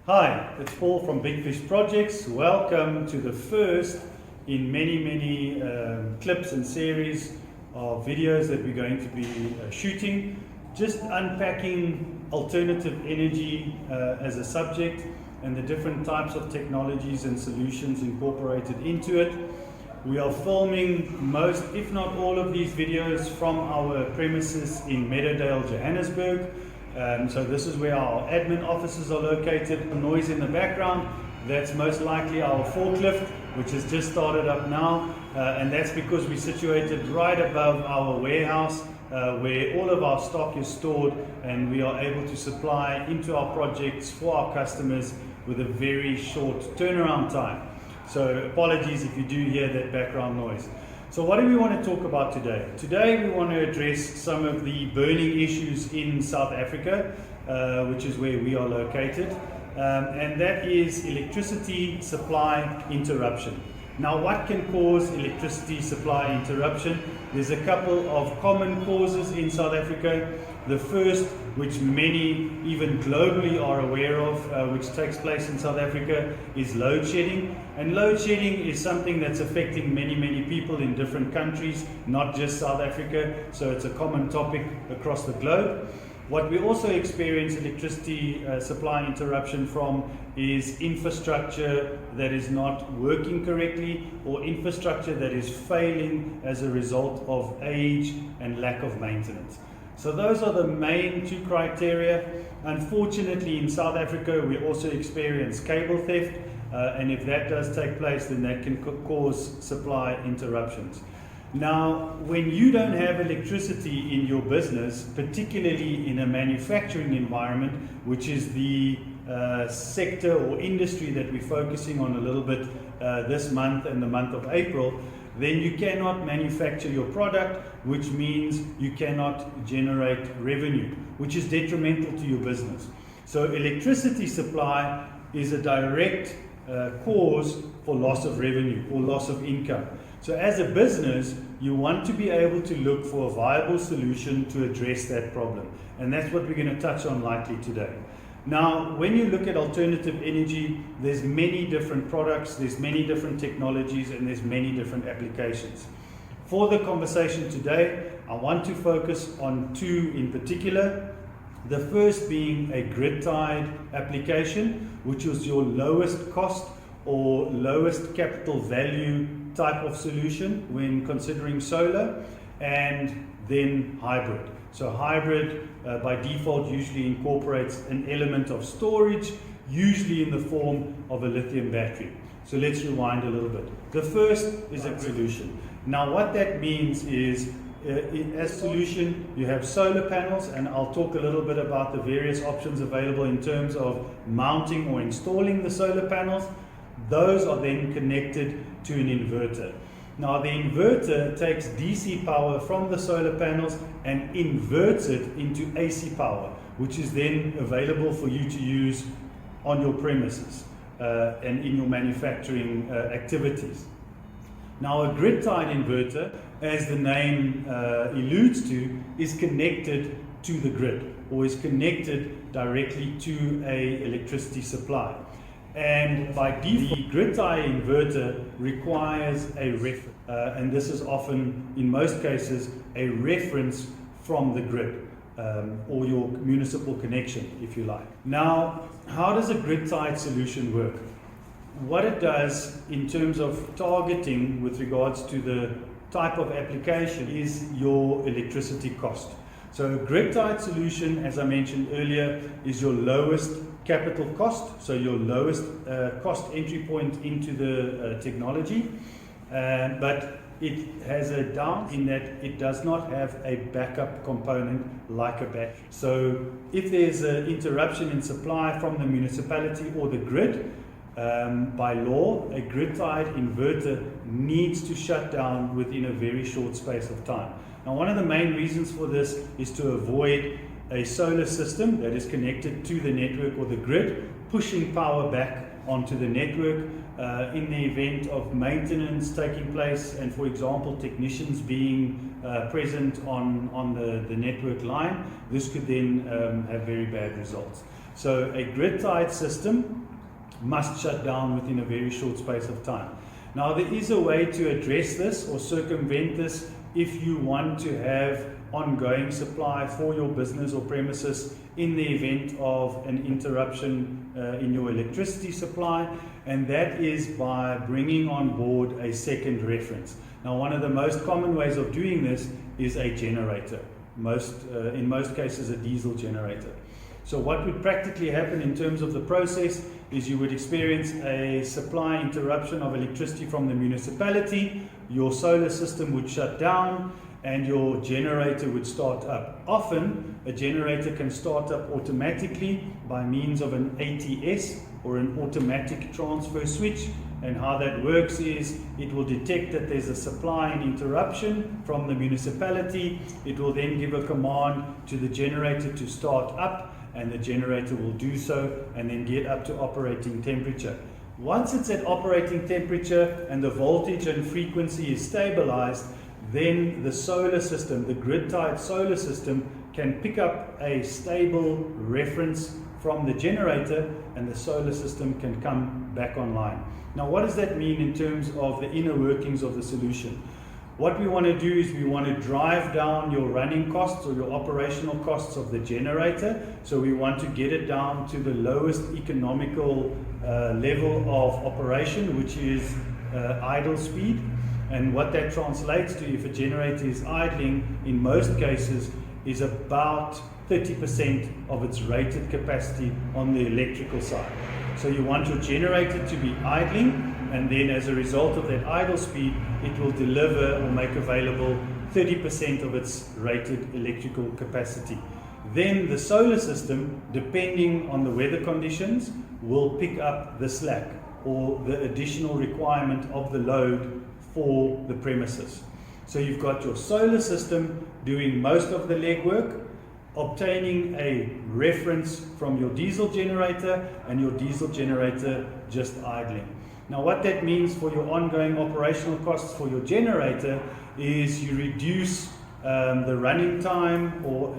Hi, it's Paul from Big Fish Projects. Welcome to the first in many clips and series of videos that we're going to be shooting, just unpacking alternative energy as a subject and the different types of technologies and solutions incorporated into it. We are filming most, if not all, of these videos from our premises in Meadowdale, Johannesburg. So this is where our admin offices are located. Noise in the background, that's most likely our forklift, which has just started up now, and that's because we're situated right above our warehouse where all of our stock is stored, and we are able to supply into our projects for our customers with a very short turnaround time. So apologies if you do hear that background noise. So what do we want to talk about today? Today we want to address some of the burning issues in South Africa, which is where we are located, and that is electricity supply interruption. Now, what can cause electricity supply interruption? There's a couple of common causes in South Africa. The first, which many even globally are aware of, which takes place in South Africa, is load shedding. And load shedding is something that's affecting many people in different countries, not just South Africa, so it's a common topic across the globe. What we also experience electricity supply interruption from is infrastructure that is not working correctly, or infrastructure that is failing as a result of age and lack of maintenance. So those are the main two criteria. Unfortunately, in South Africa, we also experience cable theft, and if that does take place, then that can cause supply interruptions. Now, when you don't have electricity in your business, particularly in a manufacturing environment, which is the sector or industry that we're focusing on a little bit this month and the month of April, then you cannot manufacture your product, which means you cannot generate revenue, which is detrimental to your business. So electricity supply is a direct cause for loss of revenue or loss of income. So as a business, you want to be able to look for a viable solution to address that problem. And that's what we're going to touch on lightly today. Now, when you look at alternative energy, there's many different products, there's many different technologies, and there's many different applications. For the conversation today, I want to focus on two in particular. The first being a grid-tied application, which is your lowest cost or lowest capital value type of solution when considering solar, and then hybrid. So hybrid by default usually incorporates an element of storage, usually in the form of a lithium battery. So let's rewind a little bit. The first is a solution. Now what that means is, as a solution, you have solar panels, and I'll talk a little bit about the various options available in terms of mounting or installing the solar panels. Those are then connected to an inverter. Now the inverter takes DC power from the solar panels and inverts it into AC power, which is then available for you to use on your premises and in your manufacturing activities. Now a grid-tied inverter, as the name alludes to, is connected to the grid, or is connected directly to an electricity supply. And by default, the grid-tie inverter requires a reference, and this is often, in most cases, a reference from the grid, or your municipal connection, if you like. Now, how does a grid-tied solution work? What it does in terms of targeting with regards to the type of application is your electricity cost. So a grid-tied solution, as I mentioned earlier, is your lowest capital cost, so your lowest cost entry point into the technology, but it has a down in that it does not have a backup component like a battery. So if there's an interruption in supply from the municipality or the grid, by law, a grid-tied inverter needs to shut down within a very short space of time. Now, one of the main reasons for this is to avoid a solar system that is connected to the network or the grid pushing power back onto the network in the event of maintenance taking place, and for example technicians being present on the network line. This could then have very bad results. So a grid-tied system must shut down within a very short space of time. Now there is a way to address this or circumvent this if you want to have ongoing supply for your business or premises in the event of an interruption in your electricity supply, and that is by bringing on board a second reference. Now one of the most common ways of doing this is a generator, in most cases a diesel generator. So what would practically happen in terms of the process is you would experience a supply interruption of electricity from the municipality, your solar system would shut down, and your generator would start up. Often, a generator can start up automatically by means of an ATS or an automatic transfer switch. And how that works is it will detect that there's a supply interruption from the municipality. It will then give a command to the generator to start up, and the generator will do so and then get up to operating temperature. Once it's at operating temperature and the voltage and frequency is stabilized, then the solar system, the grid-tied solar system, can pick up a stable reference from the generator and the solar system can come back online. Now what does that mean in terms of the inner workings of the solution? What we want to do is we want to drive down your running costs or your operational costs of the generator. So we want to get it down to the lowest economical level of operation, which is idle speed. And what that translates to, if a generator is idling, in most cases, is about 30% of its rated capacity on the electrical side. So you want your generator to be idling, and then as a result of that idle speed, it will deliver or make available 30% of its rated electrical capacity. Then the solar system, depending on the weather conditions, will pick up the slack or the additional requirement of the load for the premises. So you've got your solar system doing most of the legwork, obtaining a reference from your diesel generator, and your diesel generator just idling. Now what that means for your ongoing operational costs for your generator is you reduce the running time, or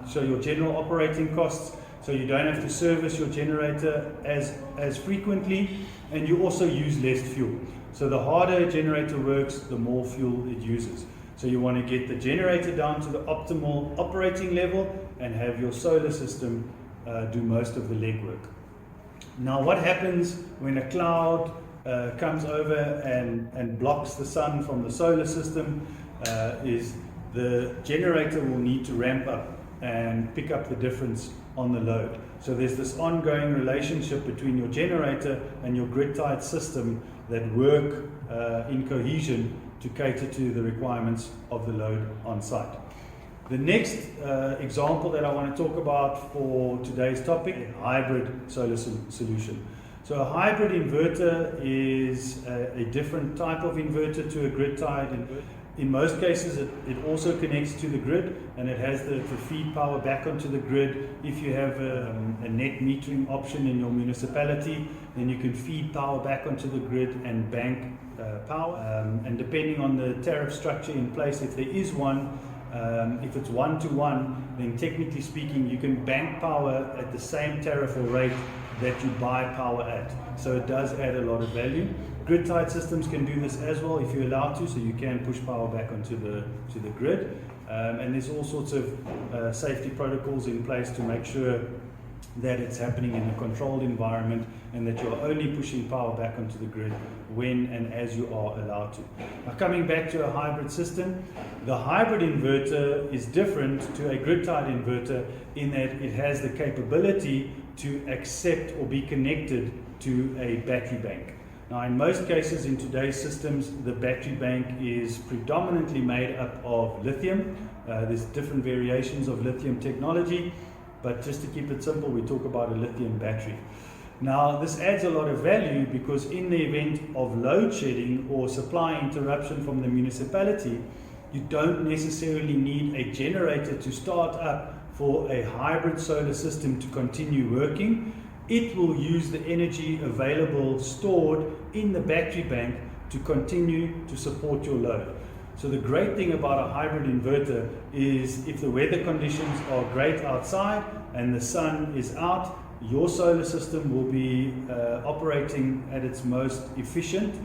so your general operating costs, so you don't have to service your generator as frequently, and you also use less fuel. So the harder a generator works, the more fuel it uses. So you want to get the generator down to the optimal operating level and have your solar system do most of the legwork. Now what happens when a cloud comes over and blocks the sun from the solar system is the generator will need to ramp up and pick up the difference on the load. So there's this ongoing relationship between your generator and your grid-tied system that work in cohesion to cater to the requirements of the load on site. The next example that I want to talk about for today's topic, a hybrid solar solution. So a hybrid inverter is a different type of inverter to a grid-tied inverter. In most cases, it also connects to the grid, and it has to feed power back onto the grid. If you have a net metering option in your municipality, then you can feed power back onto the grid and bank power. And depending on the tariff structure in place, if there is one, if it's 1-to-1, then technically speaking, you can bank power at the same tariff or rate that you buy power at. So it does add a lot of value. Grid-tied systems can do this as well if you're allowed to, so you can push power back onto the grid. And there's all sorts of safety protocols in place to make sure that it's happening in a controlled environment and that you're only pushing power back onto the grid when and as you are allowed to. Now coming back to a hybrid system, the hybrid inverter is different to a grid-tied inverter in that it has the capability to accept or be connected to a battery bank. Now in most cases in today's systems, the battery bank is predominantly made up of lithium. There's different variations of lithium technology, but just to keep it simple, we talk about a lithium battery. Now this adds a lot of value because in the event of load shedding or supply interruption from the municipality, you don't necessarily need a generator to start up for a hybrid solar system to continue working. It will use the energy available stored in the battery bank to continue to support your load. So the great thing about a hybrid inverter is if the weather conditions are great outside and the sun is out, your solar system will be operating at its most efficient,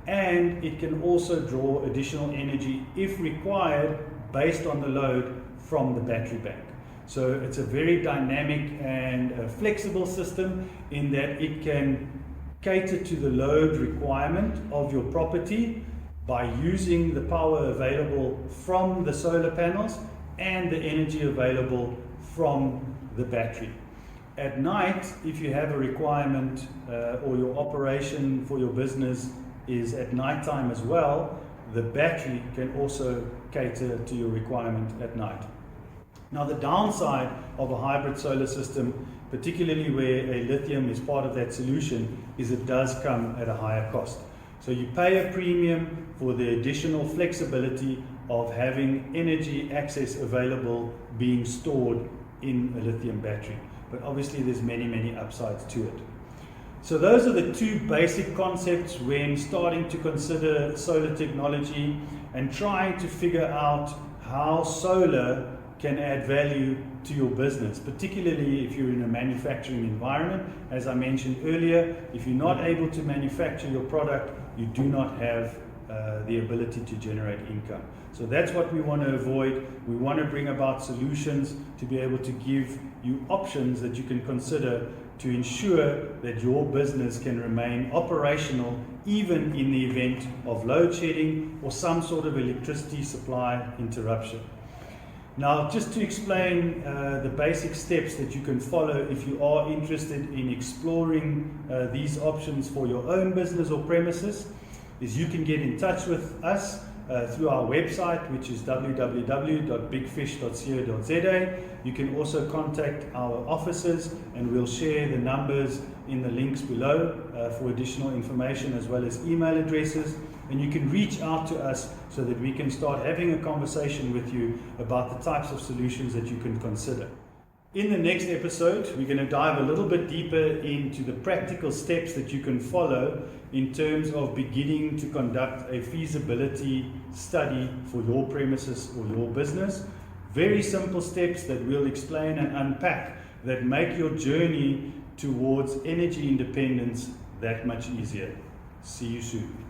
and it can also draw additional energy if required based on the load from the battery bank. So it's a very dynamic and flexible system in that it can cater to the load requirement of your property by using the power available from the solar panels and the energy available from the battery. At night, if you have a requirement or your operation for your business is at night time as well, the battery can also cater to your requirement at night. Now, the downside of a hybrid solar system, particularly where a lithium is part of that solution, is it does come at a higher cost. So you pay a premium for the additional flexibility of having energy access available being stored in a lithium battery. But obviously there's many upsides to it. So those are the two basic concepts when starting to consider solar technology and trying to figure out how solar can add value to your business, particularly if you're in a manufacturing environment. As I mentioned earlier, if you're not able to manufacture your product, you do not have the ability to generate income. So that's what we want to avoid. We want to bring about solutions to be able to give you options that you can consider to ensure that your business can remain operational even in the event of load shedding or some sort of electricity supply interruption. Now, just to explain the basic steps that you can follow if you are interested in exploring these options for your own business or premises, is you can get in touch with us through our website, which is www.bigfish.co.za. You can also contact our offices, and we'll share the numbers in the links below for additional information, as well as email addresses. And you can reach out to us so that we can start having a conversation with you about the types of solutions that you can consider. In the next episode, we're going to dive a little bit deeper into the practical steps that you can follow in terms of beginning to conduct a feasibility study for your premises or your business. Very simple steps that we'll explain and unpack that make your journey towards energy independence that much easier. See you soon.